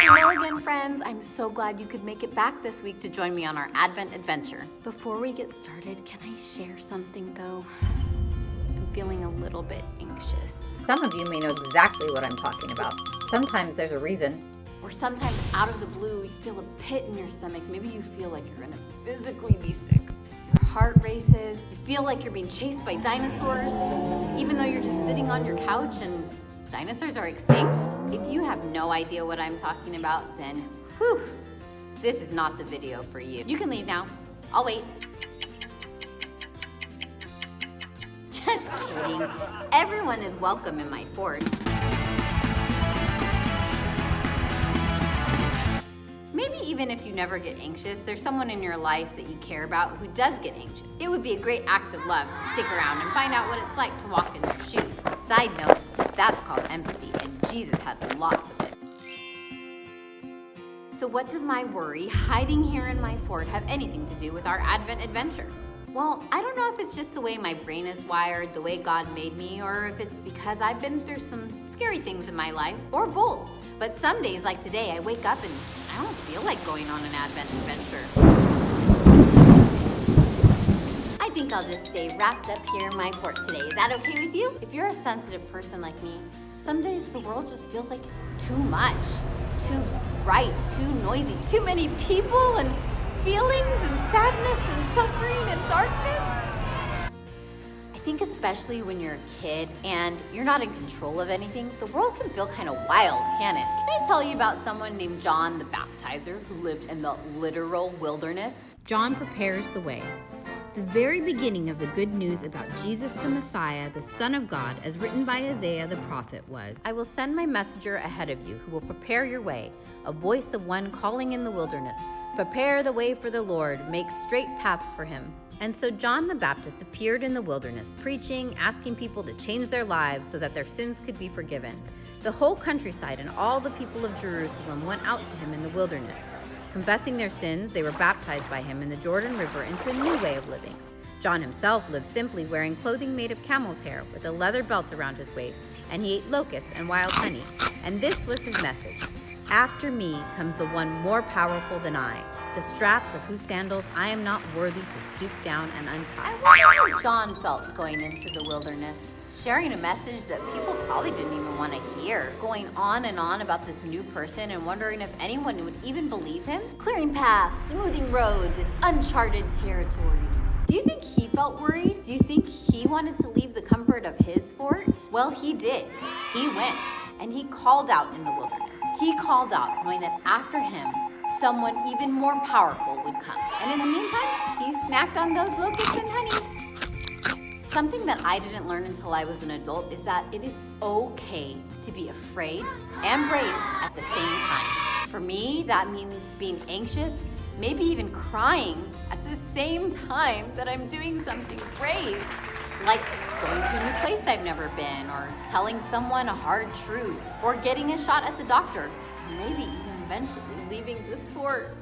Hello again, friends. I'm so glad you could make it back this week to join me on our Advent adventure. Before we get started, can I share something though? I'm feeling a little bit anxious. Some of you may know exactly what I'm talking about. Sometimes there's a reason. Or sometimes out of the blue, you feel a pit in your stomach. Maybe you feel like you're gonna physically be sick. Your heart races. You feel like you're being chased by dinosaurs, even though you're just sitting on your couch and dinosaurs are extinct. If you have no idea what I'm talking about, then whew, this is not the video for you. You can leave now. I'll wait. Just kidding. Everyone is welcome in my fort. Maybe even if you never get anxious, there's someone in your life that you care about who does get anxious. It would be a great act of love to stick around and find out what it's like to walk in their shoes. Side note, that's called empathy, and Jesus had lots of it. So what does my worry hiding here in my fort have anything to do with our Advent adventure? Well, I don't know if it's just the way my brain is wired, the way God made me, or if it's because I've been through some scary things in my life, or both. But some days like today, I wake up and I don't feel like going on an Advent adventure. I think I'll just stay wrapped up here in my fort today. Is that okay with you? If you're a sensitive person like me, some days the world just feels like too much, too bright, too noisy, too many people and feelings and sadness and suffering and darkness. I think especially when you're a kid and you're not in control of anything, the world can feel kind of wild, can it? Can I tell you about someone named John the Baptizer who lived in the literal wilderness? John prepares the way. The very beginning of the good news about Jesus the Messiah, the Son of God, as written by Isaiah the prophet was, I will send my messenger ahead of you who will prepare your way, a voice of one calling in the wilderness. Prepare the way for the Lord, make straight paths for him. And so John the Baptist appeared in the wilderness, preaching, asking people to change their lives so that their sins could be forgiven. The whole countryside and all the people of Jerusalem went out to him in the wilderness. Confessing their sins, they were baptized by him in the Jordan River into a new way of living. John himself lived simply, wearing clothing made of camel's hair with a leather belt around his waist, and he ate locusts and wild honey. And this was his message: after me comes the one more powerful than I, the straps of whose sandals I am not worthy to stoop down and untie. I wonder how John felt going into the wilderness, sharing a message that people probably didn't even want to hear, going on and on about this new person and wondering if anyone would even believe him. Clearing paths, smoothing roads, in uncharted territory. Do you think he felt worried? Do you think he wanted to leave the comfort of his fort? Well, he did. He went, and he called out in the wilderness. He called out knowing that after him, someone even more powerful would come. And in the meantime, he snacked on those locusts and honey. Something that I didn't learn until I was an adult is that it is okay to be afraid and brave at the same time. For me, that means being anxious, maybe even crying at the same time that I'm doing something brave, like going to a new place I've never been, or telling someone a hard truth, or getting a shot at the doctor, or maybe even eventually leaving this fort.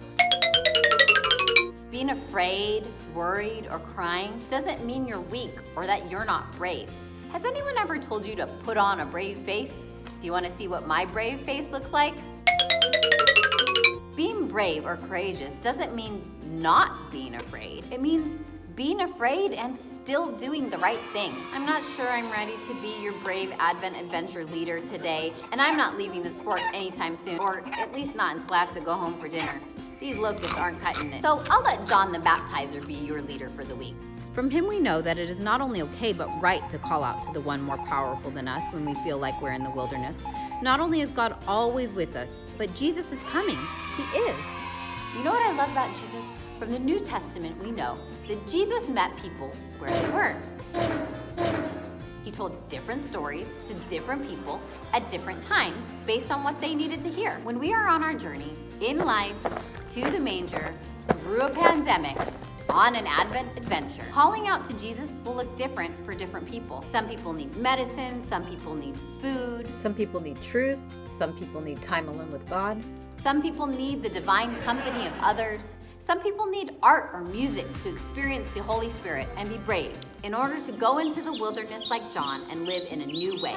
Being afraid, worried, or crying doesn't mean you're weak or that you're not brave. Has anyone ever told you to put on a brave face? Do you want to see what my brave face looks like? Being brave or courageous doesn't mean not being afraid. It means being afraid and still doing the right thing. I'm not sure I'm ready to be your brave Advent adventure leader today, and I'm not leaving this fort anytime soon, or at least not until I have to go home for dinner. These locusts aren't cutting it. So I'll let John the Baptizer be your leader for the week. From him we know that it is not only okay but right to call out to the one more powerful than us when we feel like we're in the wilderness. Not only is God always with us, but Jesus is coming. He is. You know what I love about Jesus? From the New Testament, we know that Jesus met people where they were. He told different stories to different people at different times based on what they needed to hear. When we are on our journey in life to the manger, through a pandemic, on an Advent adventure, calling out to Jesus will look different for different people. Some people need medicine, some people need food. Some people need truth. Some people need time alone with God. Some people need the divine company of others. Some people need art or music to experience the Holy Spirit and be brave in order to go into the wilderness like John and live in a new way.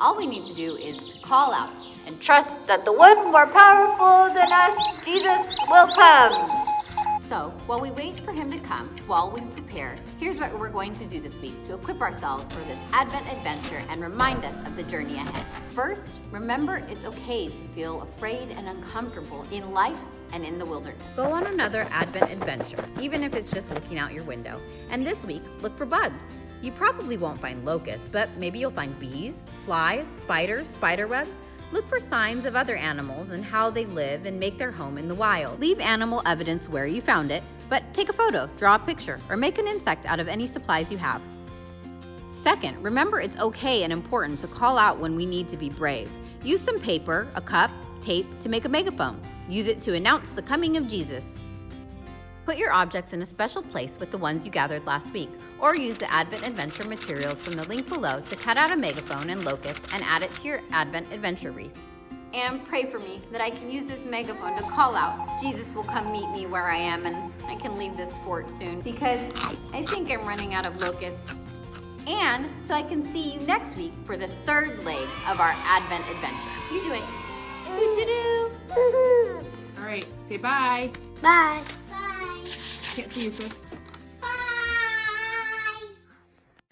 All we need to do is to call out and trust that the one more powerful than us, Jesus, will come. So, while we wait for him to come, while we prepare, here's what we're going to do this week to equip ourselves for this Advent adventure and remind us of the journey ahead. First, remember it's okay to feel afraid and uncomfortable in life and in the wilderness. Go on another Advent adventure, even if it's just looking out your window. And this week, look for bugs. You probably won't find locusts, but maybe you'll find bees, flies, spiders, spider webs. Look for signs of other animals and how they live and make their home in the wild. Leave animal evidence where you found it, but take a photo, draw a picture, or make an insect out of any supplies you have. Second, remember it's okay and important to call out when we need to be brave. Use some paper, a cup, tape to make a megaphone. Use it to announce the coming of Jesus. Put your objects in a special place with the ones you gathered last week, or use the Advent Adventure materials from the link below to cut out a megaphone and locust and add it to your Advent Adventure wreath. And pray for me that I can use this megaphone to call out, Jesus will come meet me where I am and I can leave this fort soon because I think I'm running out of locusts. And so I can see you next week for the third leg of our Advent adventure. You do it. Doo-doo-doo. All right, say bye. Bye. Can't see you, sis.